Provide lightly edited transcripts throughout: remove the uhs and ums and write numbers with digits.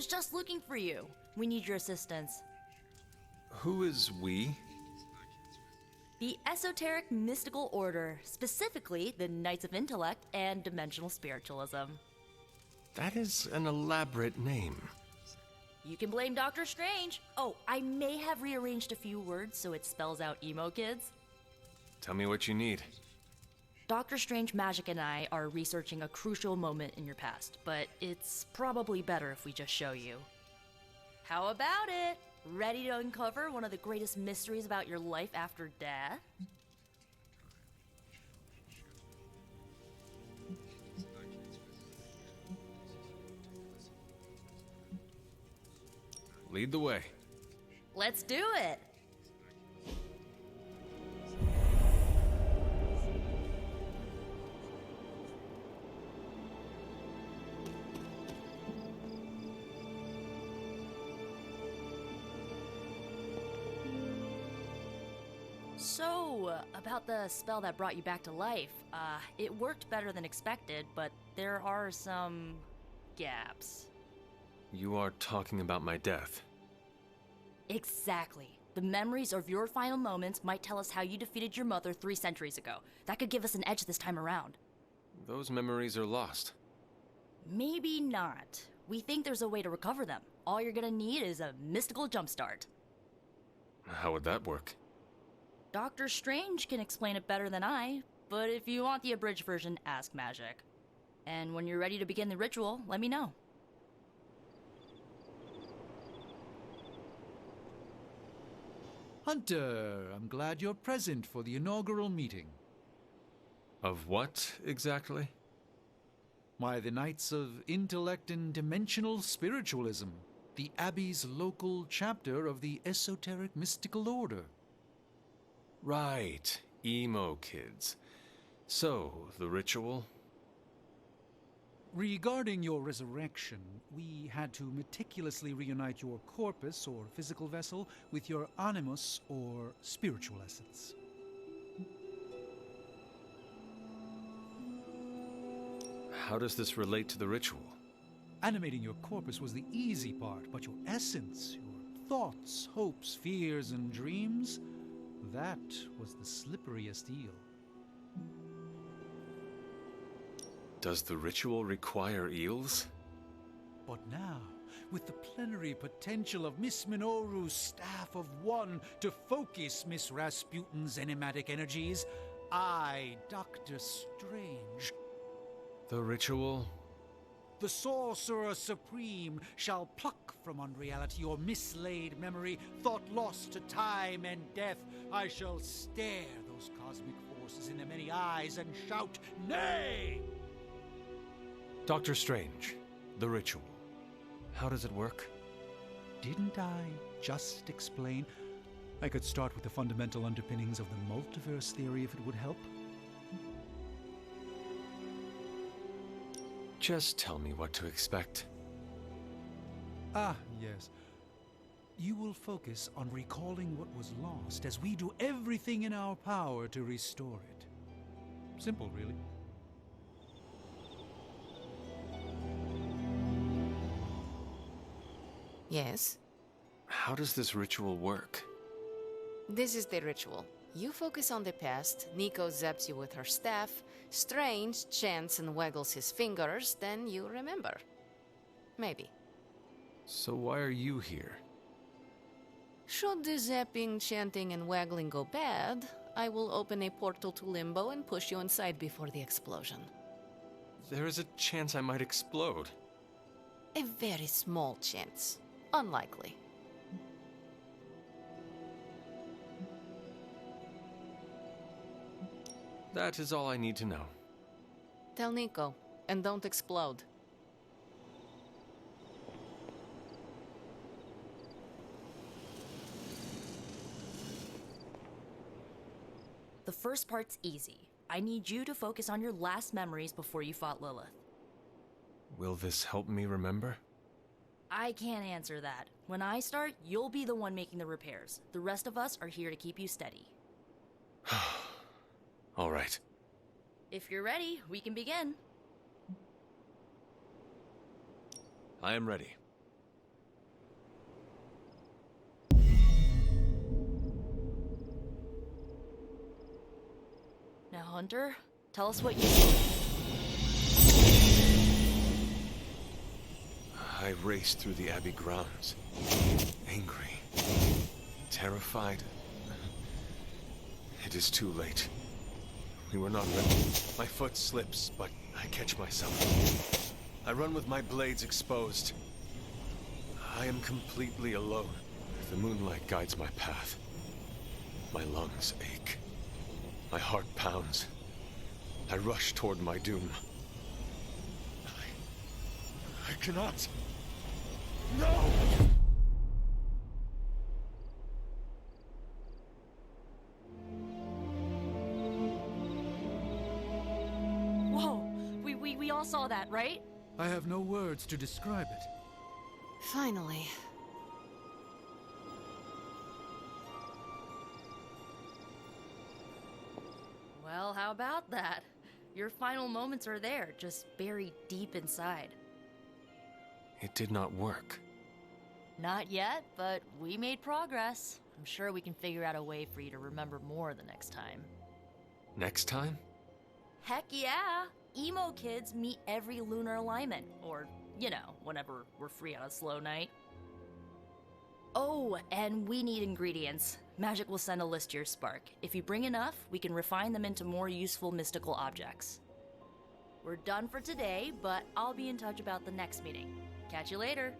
was just looking for you. We need your assistance. Who is we? The Esoteric Mystical Order, specifically the Knights of Intellect and Dimensional Spiritualism. That is an elaborate name. You can blame Dr. Strange. Oh, I may have rearranged a few words so it spells out emo kids. Tell me what you need. Dr. Strange Magic and I are researching a crucial moment in your past, but it's probably better if we just show you. How about it? Ready to uncover one of the greatest mysteries about your life after death? Lead the way. Let's do it! So, about the spell that brought you back to life, it worked better than expected, but there are some gaps. You are talking about my death. Exactly. The memories of your final moments might tell us how you defeated your mother 3 centuries ago. That could give us an edge this time around. Those memories are lost. Maybe not. We think there's a way to recover them. All you're gonna need is a mystical jumpstart. How would that work? Doctor Strange can explain it better than I, but if you want the abridged version, ask Magic. And when you're ready to begin the ritual, let me know. Hunter, I'm glad you're present for the inaugural meeting. Of what, exactly? Why, the Knights of Intellect and Dimensional Spiritualism, the Abbey's local chapter of the Esoteric Mystical Order. Right, emo kids. So, the ritual? Regarding your resurrection, we had to meticulously reunite your corpus, or physical vessel, with your animus, or spiritual essence. How does this relate to the ritual? Animating your corpus was the easy part, but your essence, your thoughts, hopes, fears, and dreams, that was the slipperiest eel. Does the ritual require eels? But now, with the plenary potential of Miss Minoru's Staff of One to focus Miss Rasputin's enigmatic energies, I, Dr. Strange, The ritual? the Sorcerer Supreme, shall pluck from unreality your mislaid memory, thought lost to time and death. I shall stare those cosmic forces in their many eyes and shout, "Nay!" Dr. Strange, the ritual. How does it work? Didn't I just explain? I could start with the fundamental underpinnings of the multiverse theory if it would help. Just tell me what to expect. Ah, yes. You will focus on recalling what was lost as we do everything in our power to restore it. Simple, really. Yes? How does this ritual work? This is the ritual. You focus on the past, Nico zaps you with her staff, Strange chants and waggles his fingers, then you remember. Maybe. So why are you here? Should the zapping, chanting, and waggling go bad, I will open a portal to Limbo and push you inside before the explosion. There is a chance I might explode. A very small chance. Unlikely. That is all I need to know. Tell Nico, and don't explode. The first part's easy. I need you to focus on your last memories before you fought Lilith. Will this help me remember? I can't answer that. When I start, you'll be the one making the repairs. The rest of us are here to keep you steady. All right. If you're ready, we can begin. I am ready. Hunter, tell us what you see. I raced through the Abbey grounds. Angry. Terrified. It is too late. We were not ready. My foot slips, but I catch myself. I run with my blades exposed. I am completely alone. The moonlight guides my path. My lungs ache. My heart pounds. I rush toward my doom. I cannot. No! Whoa! We all saw that, right? I have no words to describe it. Finally. Well, how about that? Your final moments are there, just buried deep inside. It did not work. Not yet, but we made progress. I'm sure we can figure out a way for you to remember more the next time. Next time? Heck yeah! Emo kids meet every lunar alignment, or, you know, whenever we're free on a slow night. Oh, and we need ingredients. Magic will send a list to your spark. If you bring enough, we can refine them into more useful mystical objects. We're done for today, but I'll be in touch about the next meeting. Catch you later.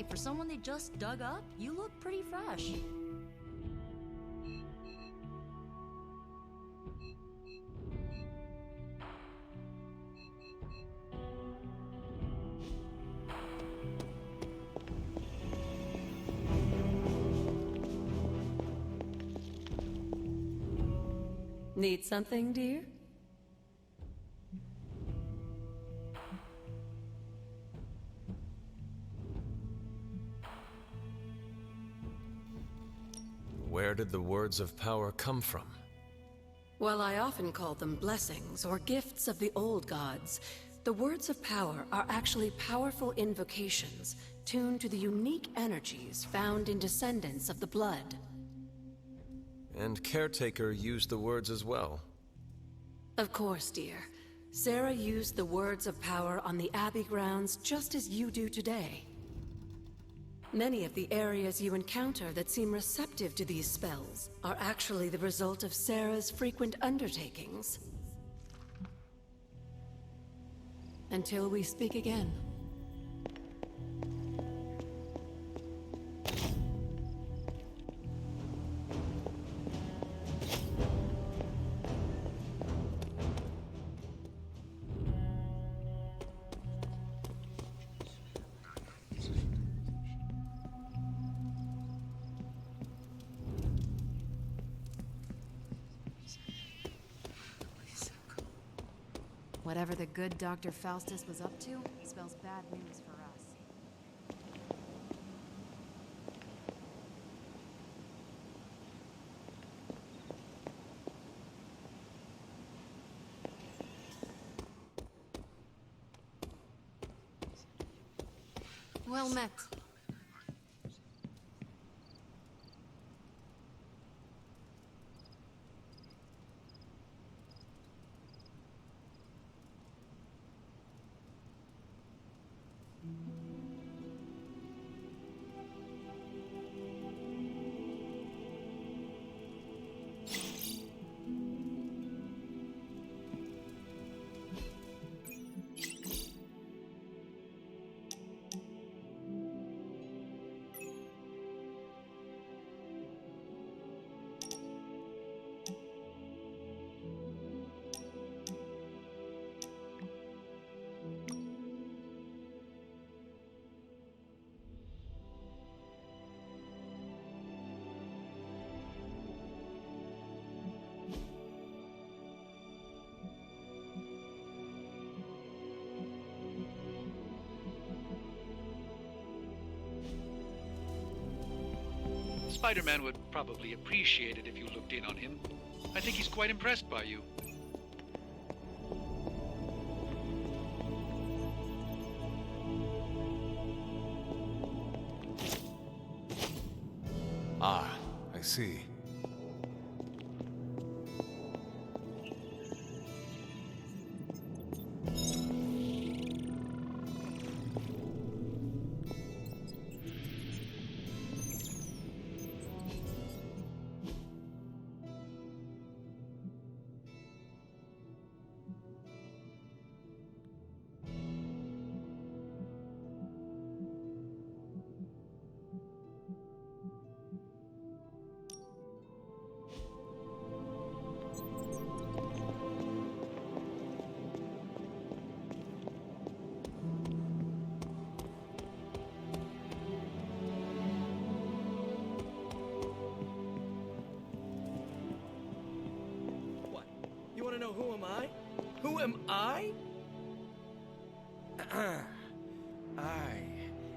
For someone they just dug up, you look pretty fresh. Need something, dear? Where did the words of power come from? Well, I often call them blessings or gifts of the old gods. The words of power are actually powerful invocations, tuned to the unique energies found in descendants of the blood. And Caretaker used the words as well. Of course, dear. Sarah used the words of power on the Abbey grounds just as you do today. Many of the areas you encounter that seem receptive to these spells are actually the result of Sarah's frequent undertakings. Until we speak again. Whatever the good Dr. Faustus was up to spells bad news for us. Well met. Spider-Man would probably appreciate it if you looked in on him. I think he's quite impressed by you. Ah, I see. You want to know who am I? Who am I? I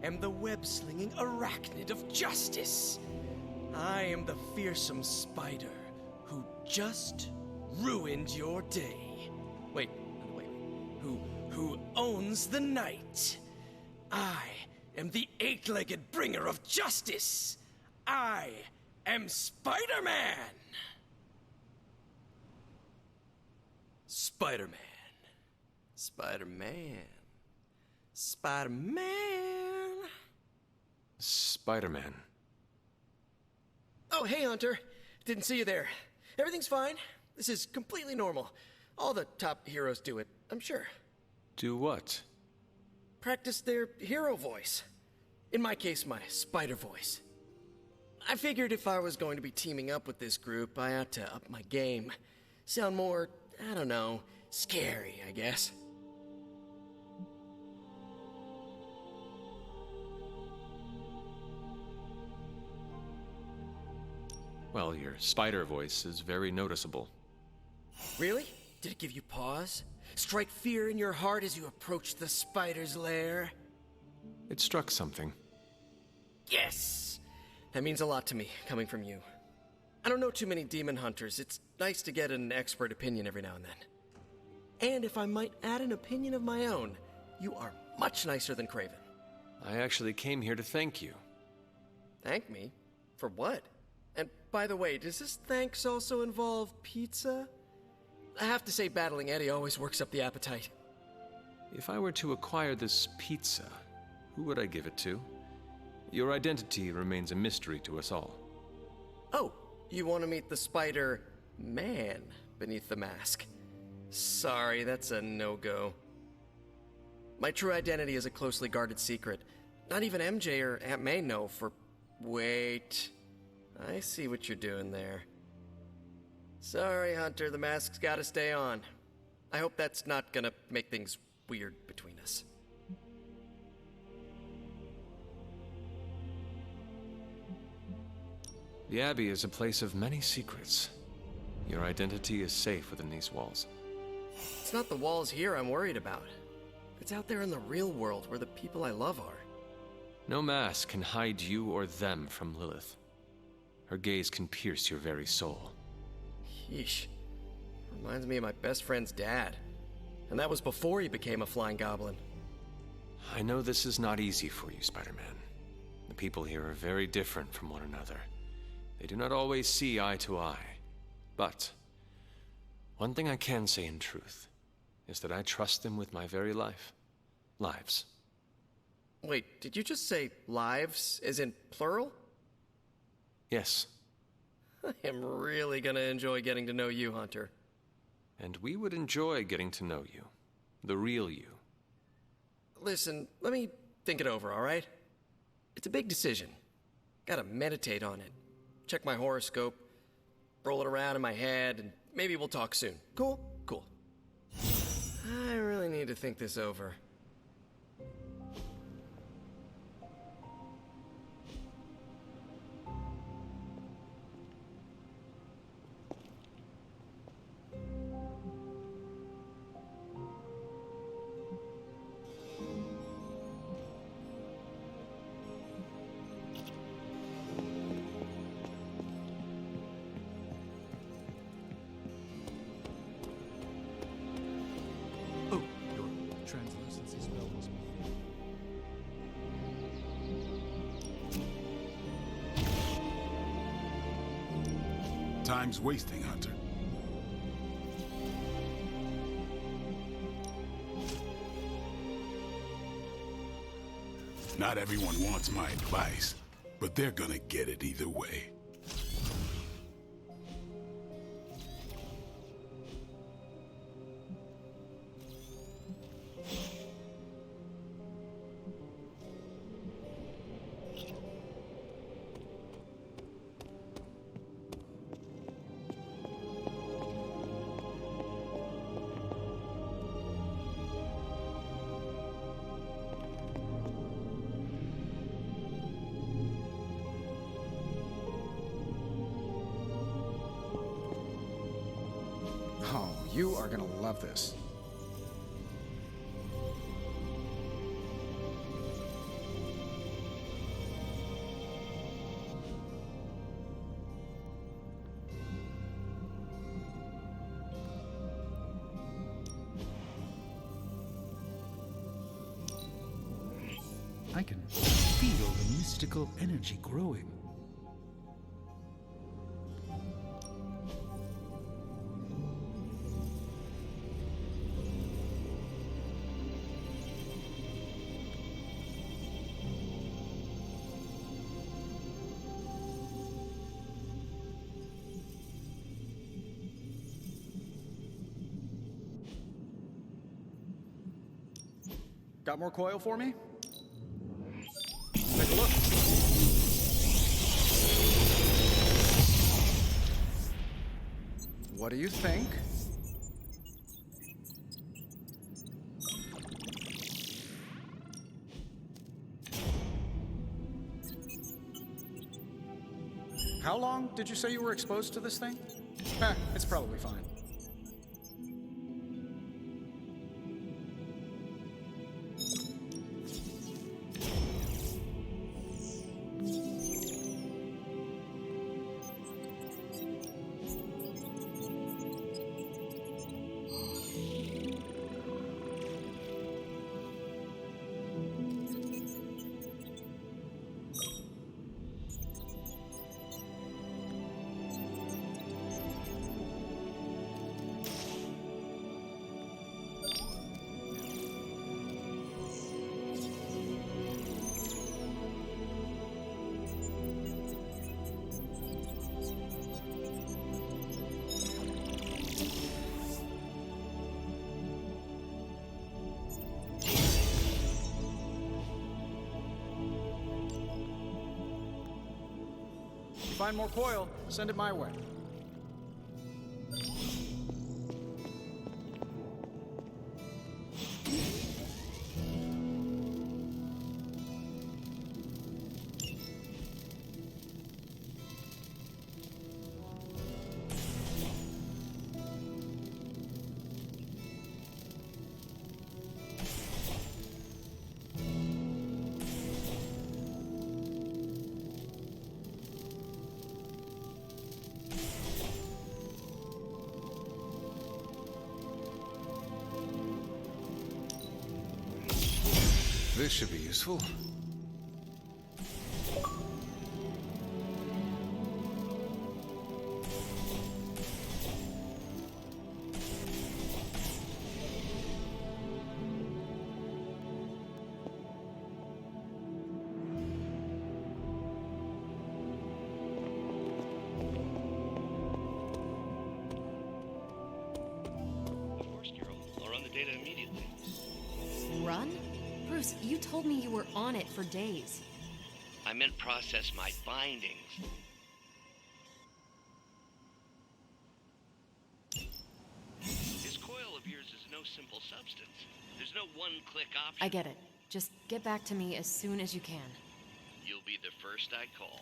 am the web-slinging arachnid of justice. I am the fearsome spider who just ruined your day. Wait. Who owns the night? I am the eight-legged bringer of justice. I am Spider-Man. Spider-Man. Spider-Man. Spider-Man. Spider-Man. Oh, hey, Hunter. Didn't see you there. Everything's fine. This is completely normal. All the top heroes do it, I'm sure. Do what? Practice their hero voice. In my case, my spider voice. I figured if I was going to be teaming up with this group, I ought to up my game. Sound more, I don't know, scary, I guess. Well, your spider voice is very noticeable. Really? Did it give you pause? Strike fear in your heart as you approach the spider's lair? It struck something. Yes! That means a lot to me, coming from you. I don't know too many demon hunters. It's nice to get an expert opinion every now and then. And if I might add an opinion of my own, you are much nicer than Craven. I actually came here to thank you. Thank me? For what? And by the way, does this thanks also involve pizza? I have to say battling Eddie always works up the appetite. If I were to acquire this pizza, who would I give it to? Your identity remains a mystery to us all. Oh, you want to meet the Spider-Man beneath the mask? Sorry, that's a no-go. My true identity is a closely guarded secret. Not even MJ or Aunt May know for... Wait. I see what you're doing there. Sorry, Hunter, the mask's gotta stay on. I hope that's not gonna make things weird between us. The Abbey is a place of many secrets. Your identity is safe within these walls. It's not the walls here I'm worried about. It's out there in the real world where the people I love are. No mask can hide you or them from Lilith. Her gaze can pierce your very soul. Yeesh. Reminds me of my best friend's dad. And that was before he became a flying goblin. I know this is not easy for you, Spider-Man. The people here are very different from one another. They do not always see eye to eye. But one thing I can say in truth is that I trust them with my very life. Lives. Wait, did you just say lives, as in plural? Yes. I am really gonna enjoy getting to know you, Hunter. And we would enjoy getting to know you. The real you. Listen, let me think it over, alright? It's a big decision. Gotta meditate on it. Check my horoscope, roll it around in my head, and maybe we'll talk soon. Cool? Cool. I really need to think this over. Oh, your translucency spell was... Time's wasting, Hunter. Not everyone wants my advice, but they're gonna get it either way. Oh, you are gonna love this. I can feel the mystical energy growing. Got more coil for me? Take a look. What do you think? How long did you say you were exposed to this thing? It's probably fine. find more coil, send it my way. This should be useful. Of course, Carol. I'll run the data immediately. Run? Bruce, you told me you were on it for days. I meant process my findings. This coil of yours is no simple substance. There's no one-click option. I get it. Just get back to me as soon as you can. You'll be the first I call.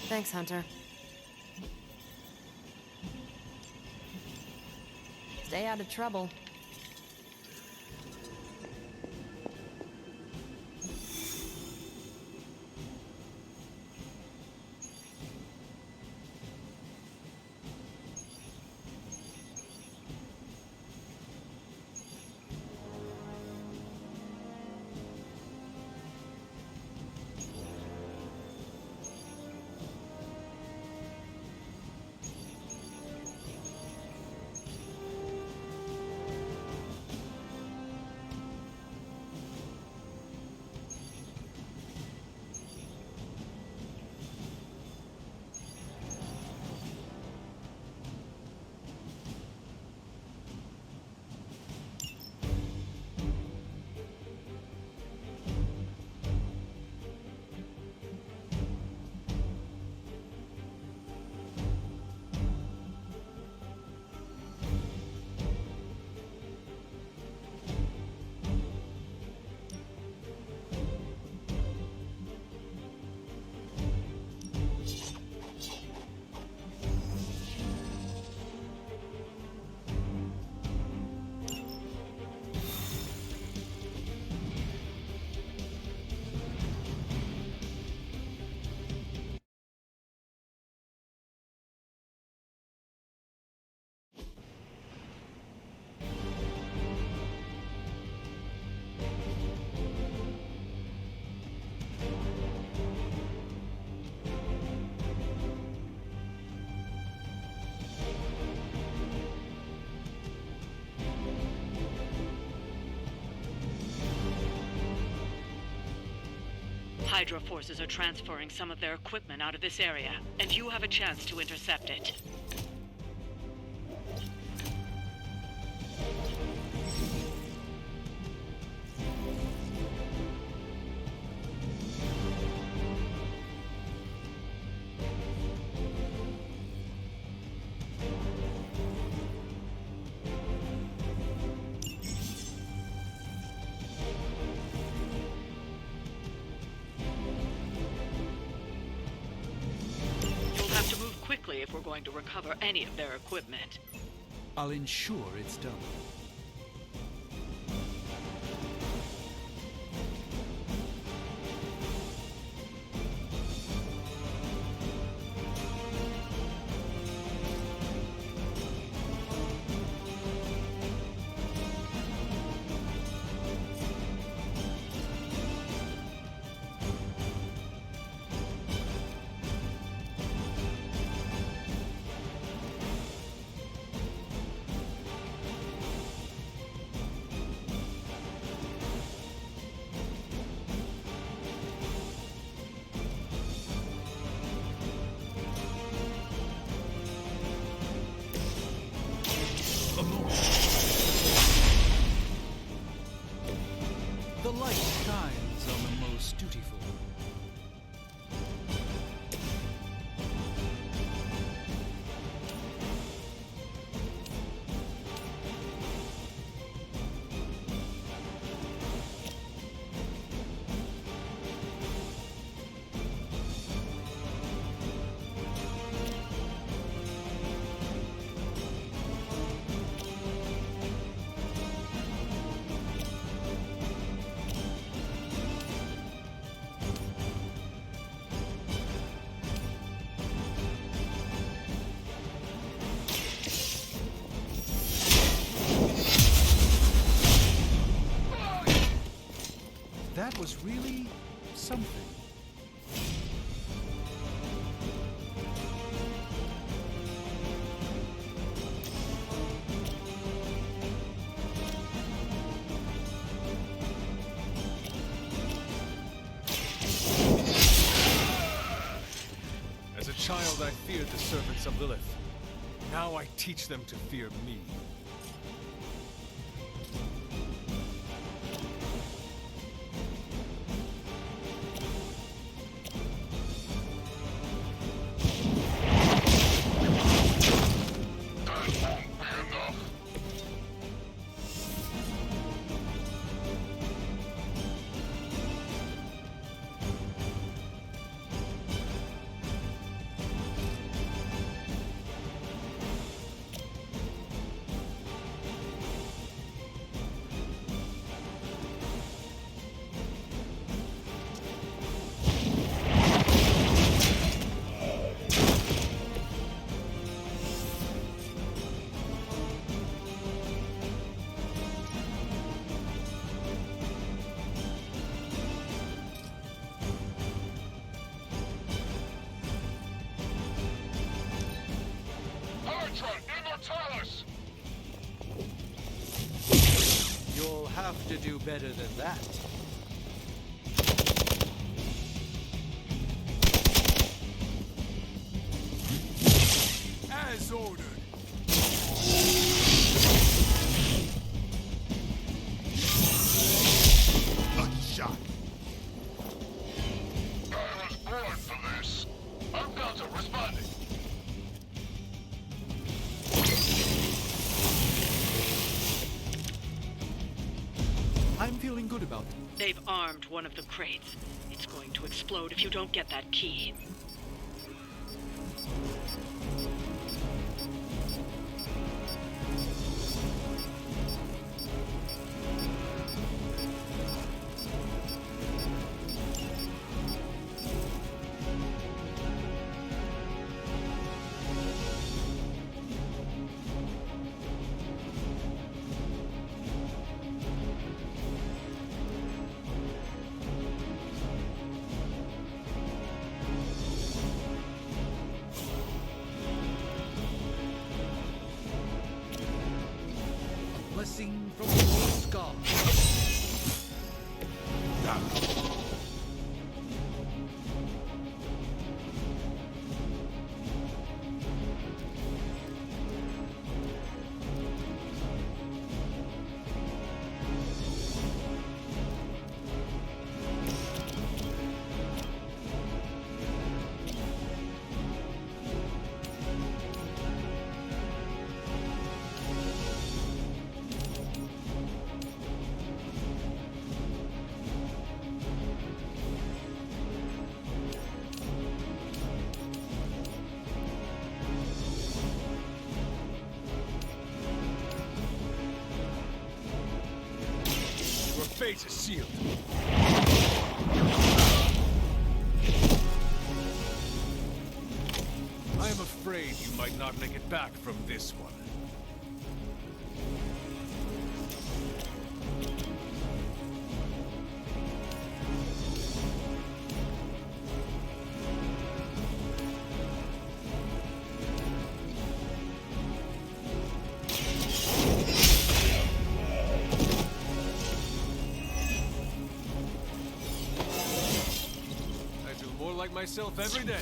Thanks, Hunter. Stay out of trouble. Hydra forces are transferring some of their equipment out of this area, and you have a chance to intercept it. If we're going to recover any of their equipment. I'll ensure it's done. The light shines on the most dutiful. That was really something. As a child, I feared the servants of Lilith. Now I teach them to fear me. You'll have to do better than that. As ordered. Good shot. I was born for this. I'm counter responding. I'm feeling good about it. They've armed one of the crates. It's going to explode if you don't get that key. Blessing from the old god. Your fate is sealed. I am afraid you might not make it back from this one. Like myself every day.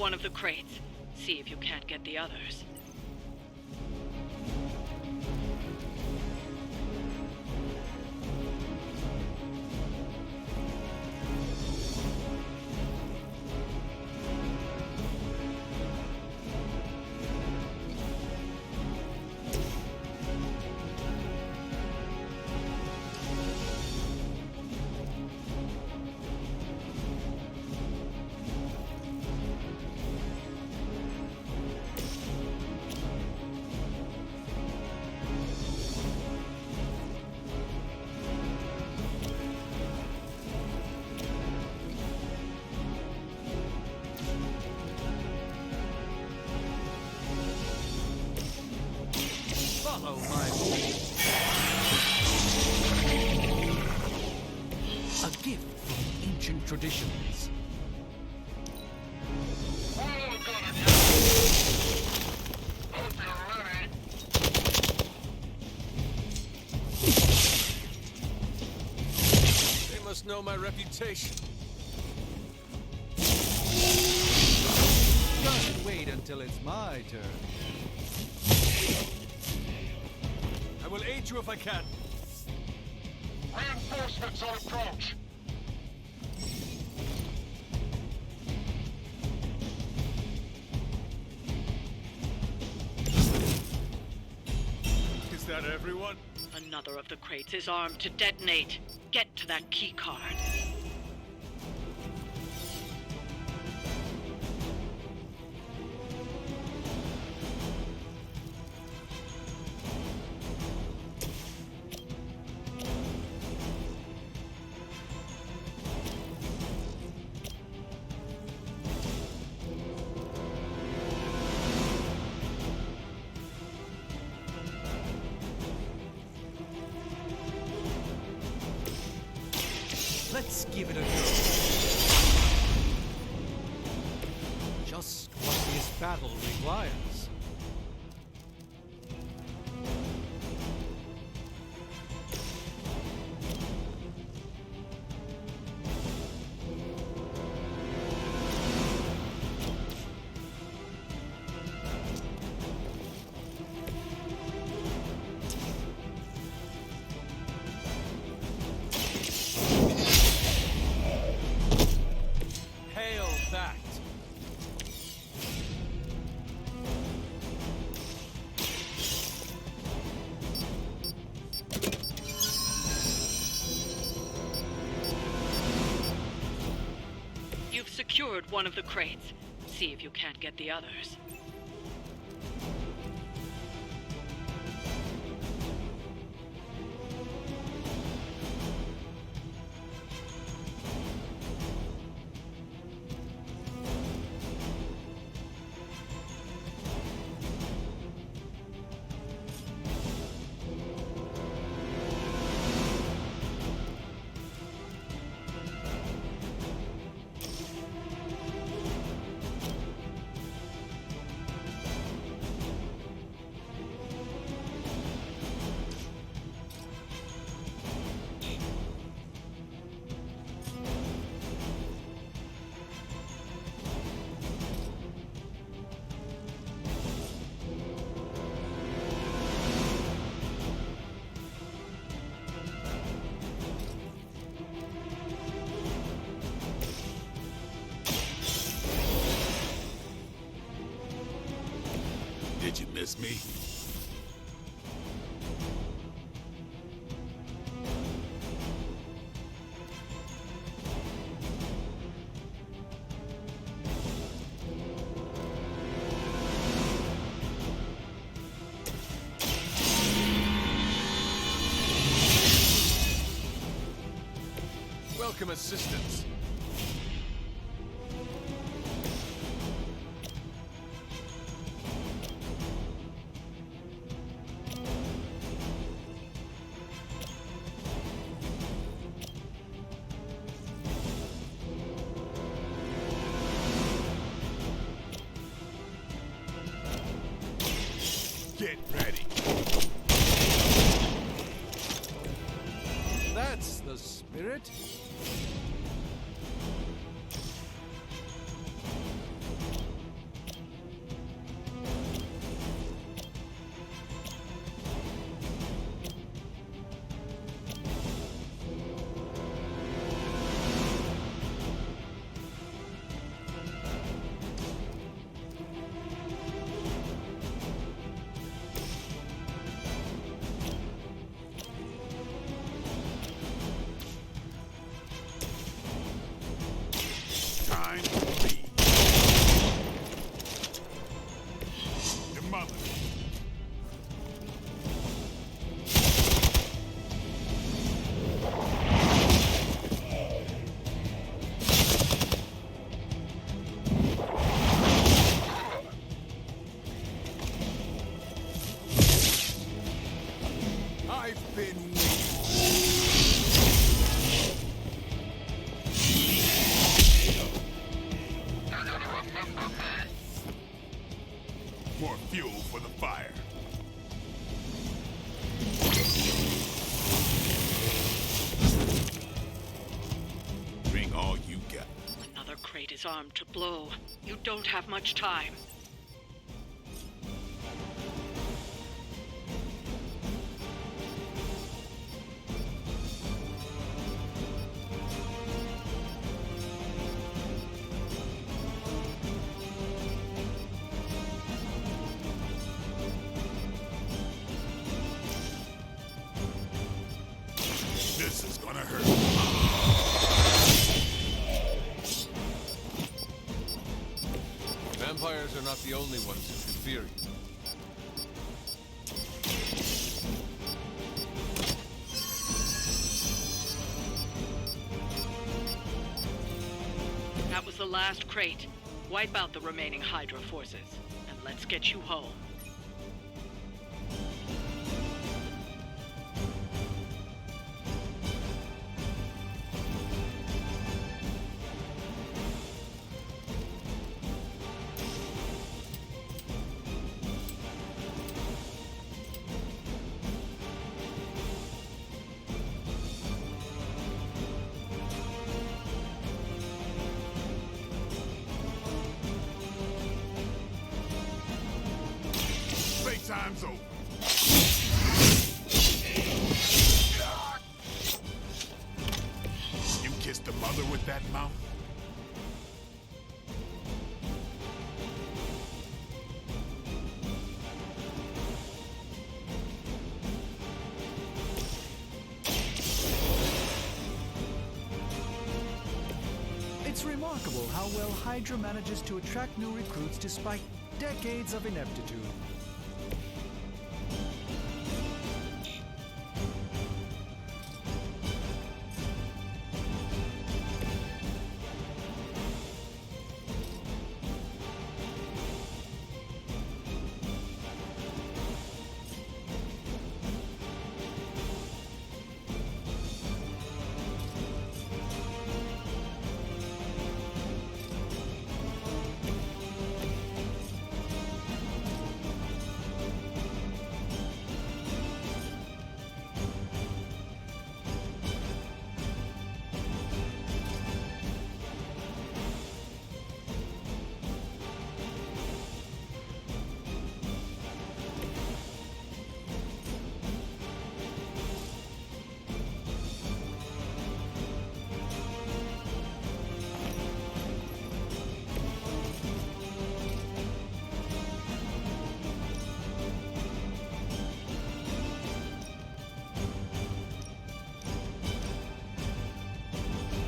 one of the crates. See if you can't get the others. Follow my lead. A gift from ancient traditions. They must know my reputation. Just wait until it's my turn. I will aid you if I can. Reinforcements on approach. Is that everyone? Another of the crates is armed to detonate. Get to that key card. Let's give it a go. Just what this battle requires. Hail that! You've secured one of the crates. See if you can't get the others. Did you miss me? Welcome assistance. Get ready. That's the spirit. been waiting. More fuel for the fire. Bring all you got. Another crate is armed to blow. You don't have much time. This is gonna hurt. Vampires are not the only ones who should fear you. That was the last crate. Wipe out the remaining Hydra forces, and let's get you home. Playtime's over. You kissed the mother with that mouth? It's remarkable how well Hydra manages to attract new recruits despite decades of ineptitude.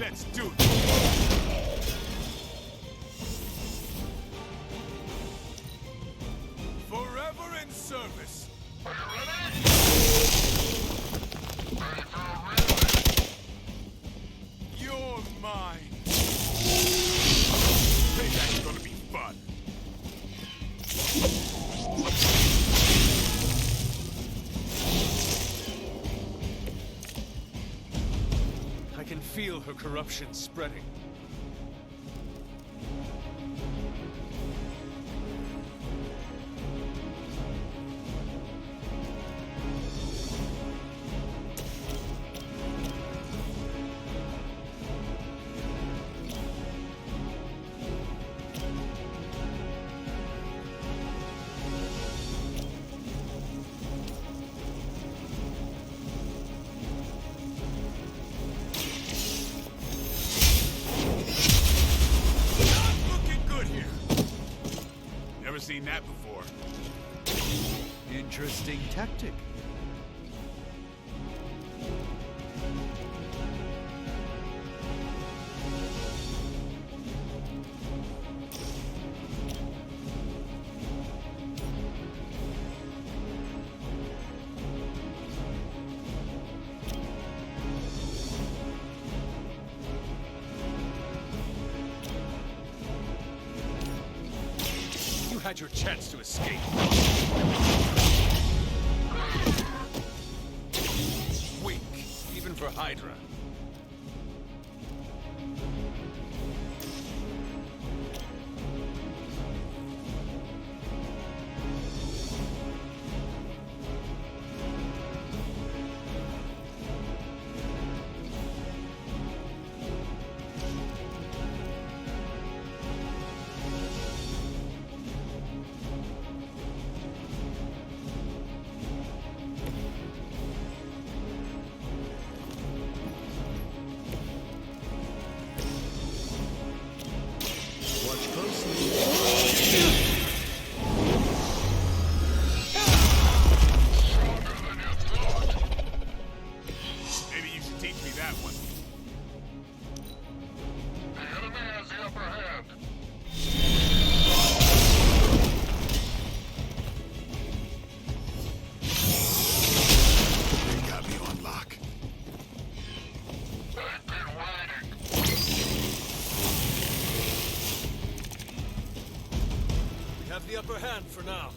Let's do it. Forever in service. You're mine. Payback's gonna be fun. I can feel her corruption spreading. Never seen that before. Interesting tactic. You had your chance to escape. mission for Hydra. Watch closely. Maybe you should teach me that one. The enemy has the upper hand. They got me on lock. I've been waiting. We have the upper hand for now.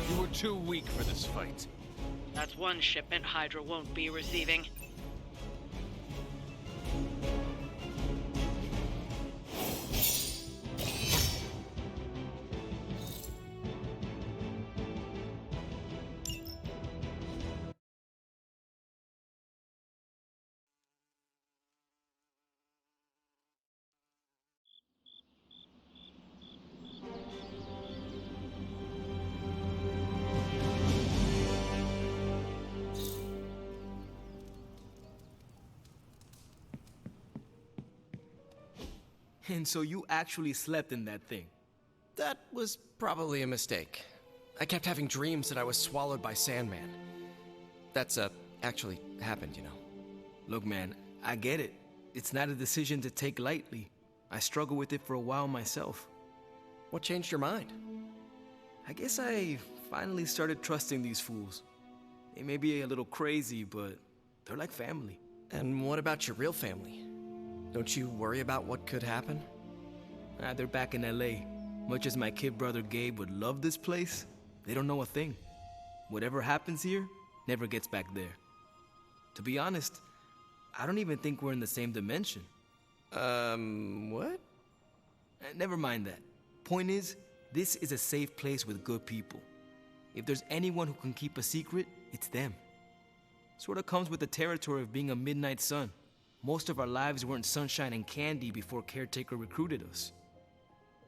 You were too weak for this fight. That's one shipment Hydra won't be receiving. And so you actually slept in that thing? That was probably a mistake. I kept having dreams that I was swallowed by Sandman. That's, actually happened, you know. Look, man, I get it. It's not a decision to take lightly. I struggled with it for a while myself. What changed your mind? I guess I finally started trusting these fools. They may be a little crazy, but they're like family. And what about your real family? Don't you worry about what could happen? They're back in LA. Much as my kid brother Gabe would love this place, they don't know a thing. Whatever happens here never gets back there. To be honest, I don't even think we're in the same dimension. What? Never mind that. Point is, this is a safe place with good people. If there's anyone who can keep a secret, it's them. Sort of comes with the territory of being a midnight sun. Most of our lives weren't sunshine and candy before Caretaker recruited us.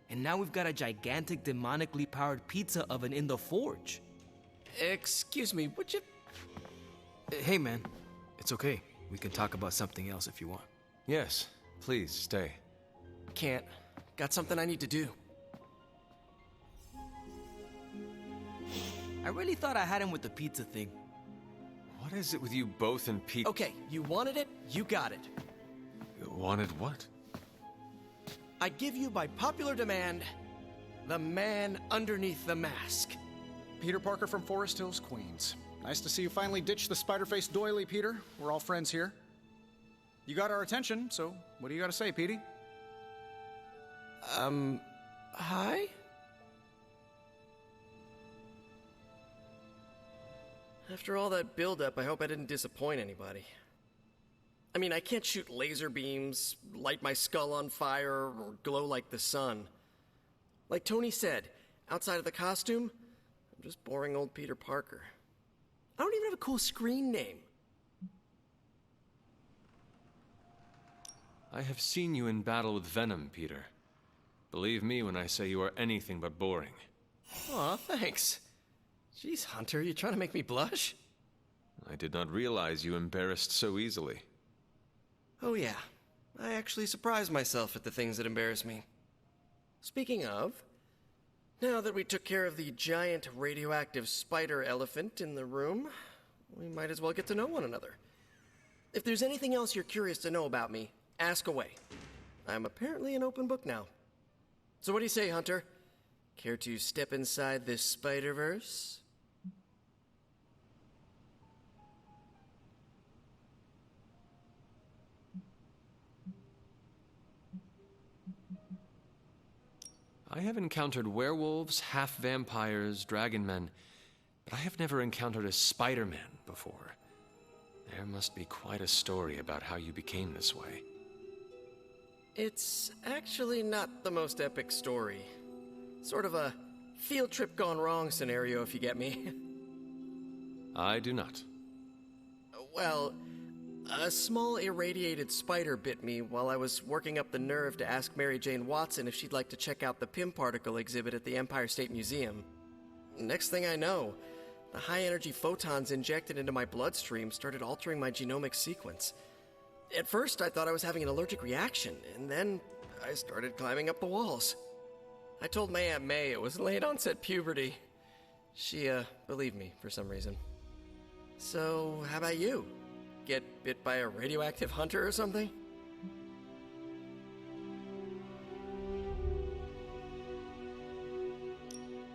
And now we've got a gigantic demonically powered pizza oven in the forge. Excuse me, would you... Hey man, it's okay. We can talk about something else if you want. Yes, please stay. Can't. Got something I need to do. I really thought I had him with the pizza thing. What is it with you both and Pete? Okay, you wanted it, you got it. You wanted what? I give you, by popular demand, the man underneath the mask. Peter Parker from Forest Hills, Queens. Nice to see you finally ditched the spider-faced doily, Peter. We're all friends here. You got our attention, so what do you got to say, Petey? Hi? After all that build-up, I hope I didn't disappoint anybody. I mean, I can't shoot laser beams, light my skull on fire, or glow like the sun. Like Tony said, outside of the costume, I'm just boring old Peter Parker. I don't even have a cool screen name. I have seen you in battle with Venom, Peter. Believe me when I say you are anything but boring. Aw, thanks. Jeez, Hunter, you trying to make me blush? I did not realize you embarrassed so easily. Oh yeah, I actually surprise myself at the things that embarrass me. Speaking of, now that we took care of the giant radioactive spider elephant in the room, we might as well get to know one another. If there's anything else you're curious to know about me, ask away. I'm apparently an open book now. So what do you say, Hunter? Care to step inside this Spider-Verse? I have encountered werewolves, half-vampires, dragon-men, but I have never encountered a Spider-Man before. There must be quite a story about how you became this way. It's actually not the most epic story. Sort of a field trip gone wrong scenario, if you get me. I do not. Well, a small irradiated spider bit me while I was working up the nerve to ask Mary Jane Watson if she'd like to check out the Pym particle exhibit at the Empire State Museum. Next thing I know, the high-energy photons injected into my bloodstream started altering my genomic sequence. At first, I thought I was having an allergic reaction, and then I started climbing up the walls. I told my Aunt May it was late-onset puberty. She, believed me for some reason. So, how about you? Get bit by a radioactive hunter or something?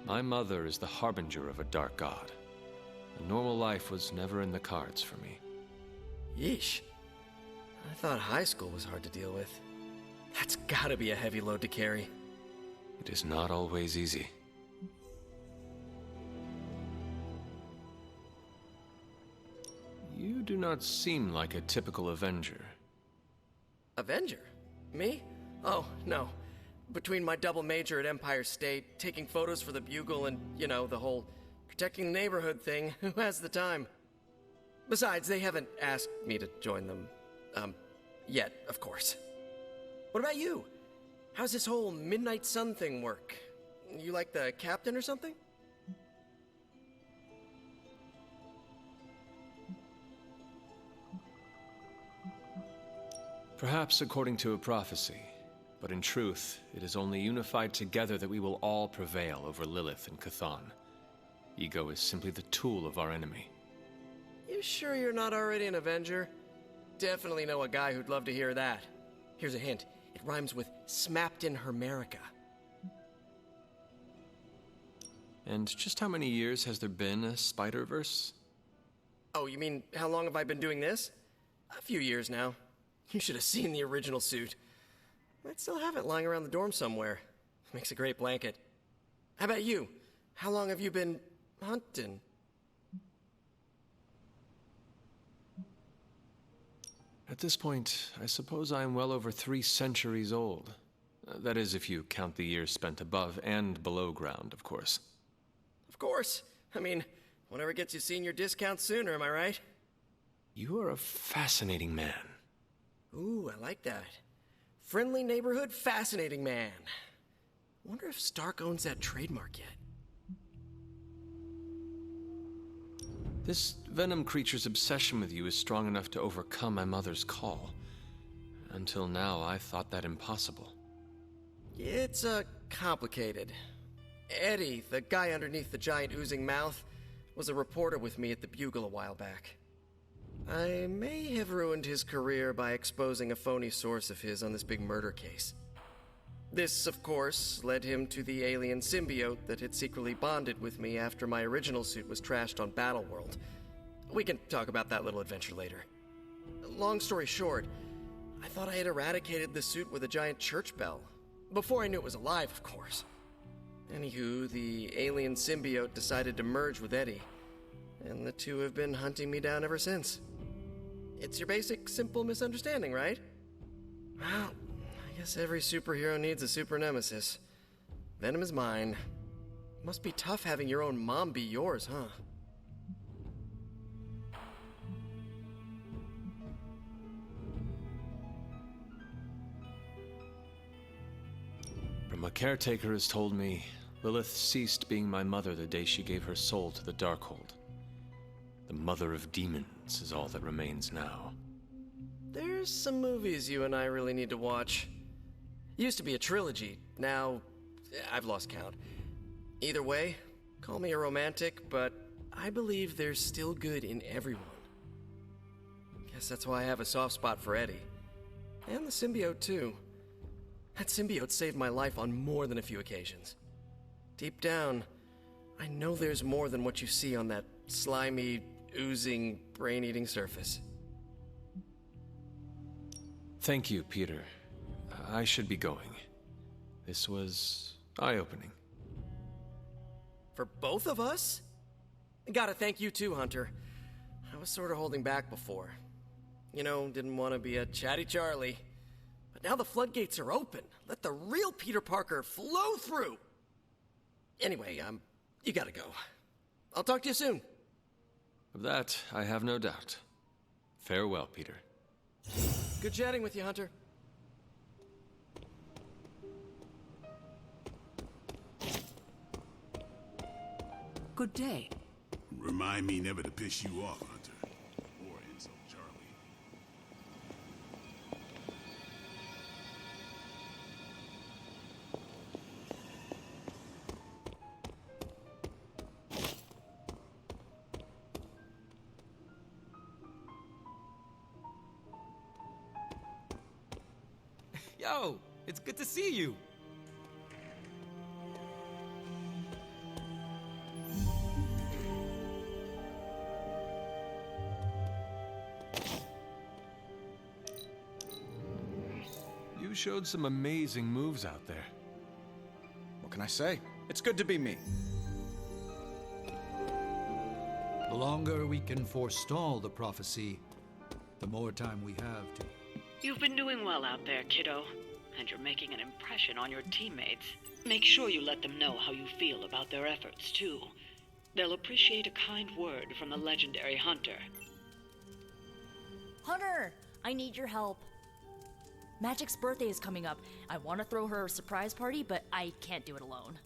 My mother is the harbinger of a dark god. A normal life was never in the cards for me. Yeesh. I thought high school was hard to deal with. That's gotta be a heavy load to carry. It is not always easy. You do not seem like a typical Avenger. Avenger? Me? Oh, no. Between my double major at Empire State, taking photos for the Bugle, and, you know, the whole protecting the neighborhood thing, who has the time? Besides, they haven't asked me to join them. Yet, of course. What about you? How's this whole Midnight Sun thing work? You like the captain or something? Perhaps according to a prophecy, but in truth, it is only unified together that we will all prevail over Lilith and Chthon. Ego is simply the tool of our enemy. You sure you're not already an Avenger? Definitely know a guy who'd love to hear that. Here's a hint. It rhymes with smapped in Hermerica. And just how many years has there been a Spider-Verse? Oh, you mean how long have I been doing this? A few years now. You should have seen the original suit. I still have it lying around the dorm somewhere. Makes a great blanket. How about you? How long have you been hunting? At this point, I suppose I am well over 3 centuries old. That is, if you count the years spent above and below ground, of course. Of course. I mean, whatever gets you senior discount sooner, am I right? You are a fascinating man. Ooh, I like that. Friendly neighborhood, fascinating man. Wonder if Stark owns that trademark yet. This venom creature's obsession with you is strong enough to overcome my mother's call. Until now, I thought that impossible. It's, complicated. Eddie, the guy underneath the giant oozing mouth, was a reporter with me at the Bugle a while back. I may have ruined his career by exposing a phony source of his on this big murder case. This, of course, led him to the alien symbiote that had secretly bonded with me after my original suit was trashed on Battleworld. We can talk about that little adventure later. Long story short, I thought I had eradicated the suit with a giant church bell. Before I knew it was alive, of course. Anywho, the alien symbiote decided to merge with Eddie, and the two have been hunting me down ever since. It's your basic, simple misunderstanding, right? Well, I guess every superhero needs a super nemesis. Venom is mine. Must be tough having your own mom be yours, huh? From a caretaker has told me, Lilith ceased being my mother the day she gave her soul to the Darkhold. The mother of demons is all that remains now. There's some movies you and I really need to watch. Used to be a trilogy, now I've lost count. Either way, call me a romantic, but I believe there's still good in everyone. Guess that's why I have a soft spot for Eddie. And the symbiote, too. That symbiote saved my life on more than a few occasions. Deep down, I know there's more than what you see on that slimy, oozing, brain-eating surface. Thank you, Peter. I should be going. This was eye-opening. For both of us? Gotta thank you too, Hunter. I was sort of holding back before. You know, didn't want to be a chatty Charlie. But now the floodgates are open. Let the real Peter Parker flow through! Anyway, you gotta go. I'll talk to you soon. Of that, I have no doubt. Farewell, Peter. Good chatting with you, Hunter. Good day. Remind me never to piss you off, Hunter. Or insult Charlie. Yo, it's good to see you. You showed some amazing moves out there. What can I say? It's good to be me. The longer we can forestall the prophecy, the more time we have to. You've been doing well out there, kiddo. And you're making an impression on your teammates. Make sure you let them know how you feel about their efforts, too. They'll appreciate a kind word from the legendary Hunter. Hunter, I need your help. Magic's birthday is coming up. I want to throw her a surprise party, but I can't do it alone.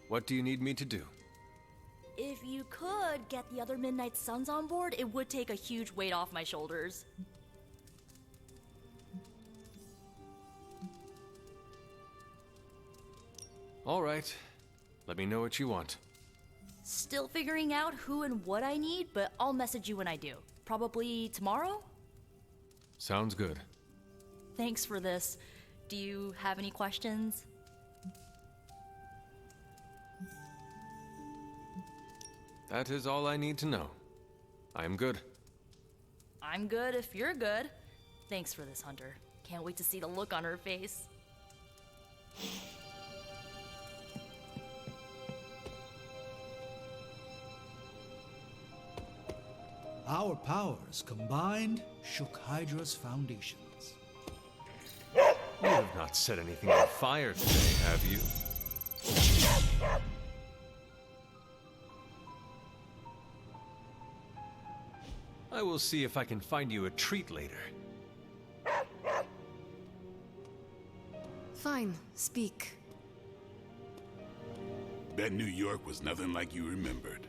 What do you need me to do? If you could get the other Midnight Suns on board, it would take a huge weight off my shoulders. All right. Let me know what you want. Still figuring out who and what I need, but I'll message you when I do. Probably tomorrow? Sounds good. Thanks for this. Do you have any questions? That is all I need to know. I am good. I'm good if you're good. Thanks for this, Hunter. Can't wait to see the look on her face. Our powers combined shook Hydra's foundations. You have not set anything on fire today, have you? I will see if I can find you a treat later. Fine, speak. Bet New York was nothing like you remembered.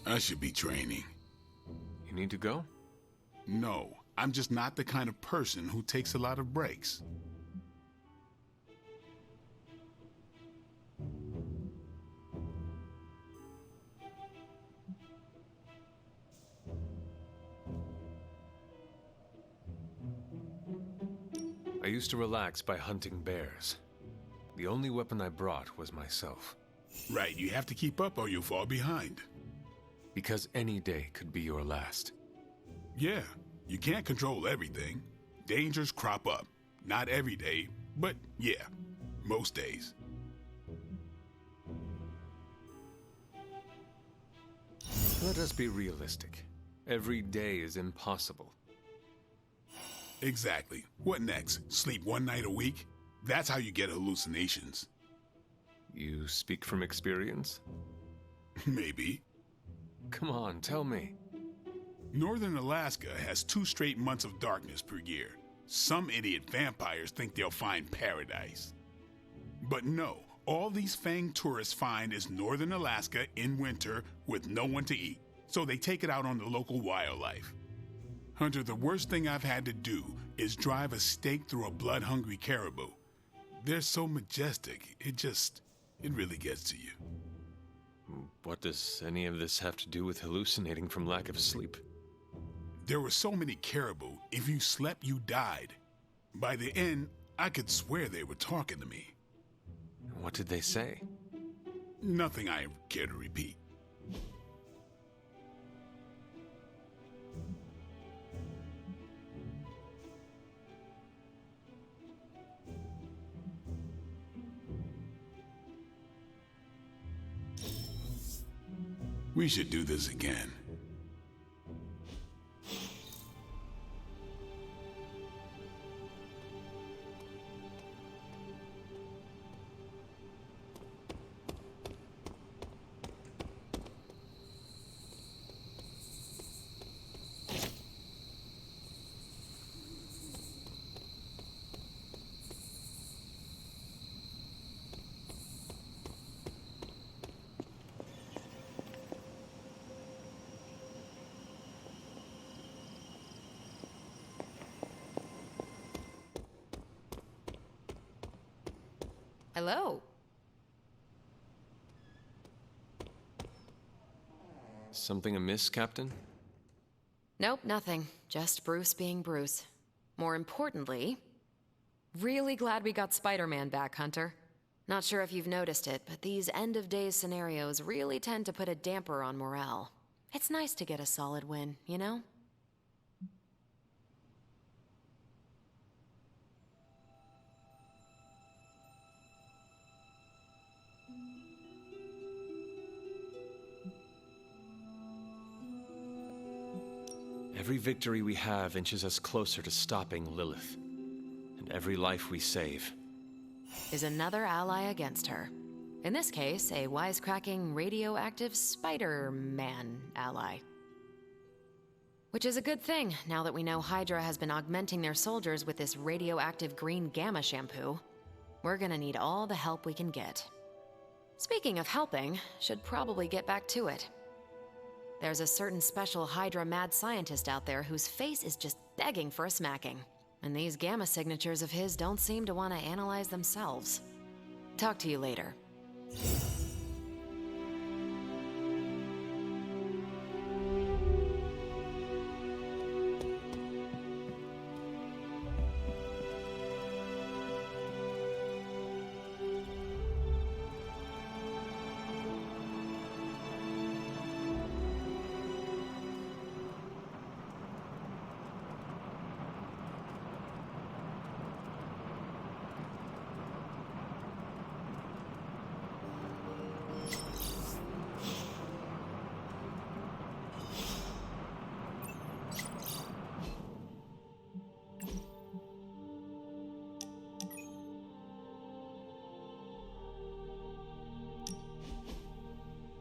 I should be training. You need to go? No, I'm just not the kind of person who takes a lot of breaks. I used to relax by hunting bears. The only weapon I brought was myself. Right, you have to keep up or you'll fall behind. Because any day could be your last. Yeah, you can't control everything. Dangers crop up. Not every day, but yeah, most days. Let us be realistic. Every day is impossible. Exactly. What next? Sleep one night a week? That's how you get hallucinations. You speak from experience? Maybe. Come on, tell me. Northern Alaska has 2 straight months of darkness per year. Some idiot vampires think they'll find paradise. But no, all these fanged tourists find is Northern Alaska in winter with no one to eat. So they take it out on the local wildlife. Hunter, the worst thing I've had to do is drive a stake through a blood-hungry caribou. They're so majestic, it really gets to you. What does any of this have to do with hallucinating from lack of sleep? There were so many caribou, if you slept, you died. By the end, I could swear they were talking to me. What did they say? Nothing I care to repeat. We should do this again. Hello. Something amiss, Captain? Nope, nothing. Just Bruce being Bruce. More importantly, really glad we got Spider-Man back, Hunter. Not sure if you've noticed it, but these end-of-days scenarios really tend to put a damper on morale. It's nice to get a solid win, you know? Every victory we have inches us closer to stopping Lilith. And every life we save is another ally against her. In this case, a wisecracking, radioactive Spider-Man ally. Which is a good thing, now that we know Hydra has been augmenting their soldiers with this radioactive green gamma shampoo. We're gonna need all the help we can get. Speaking of helping, should probably get back to it. There's a certain special Hydra mad scientist out there whose face is just begging for a smacking. And these gamma signatures of his don't seem to want to analyze themselves. Talk to you later.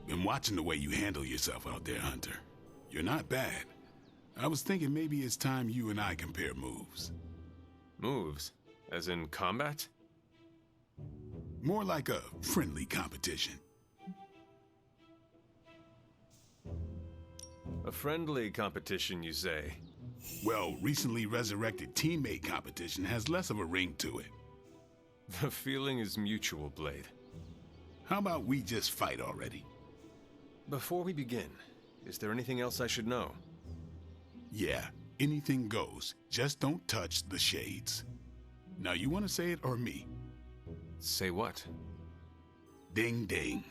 Been watching the way you handle yourself out there, Hunter. You're not bad. I was thinking maybe it's time you and I compare moves. Moves? As in combat? More like a friendly competition. A friendly competition, you say? Well, recently resurrected teammate competition has less of a ring to it. The feeling is mutual, Blade. How about we just fight already? Before we begin, is there anything else I should know? Yeah, anything goes. Just don't touch the shades. Now, you want to say it or me? Say what? Ding ding.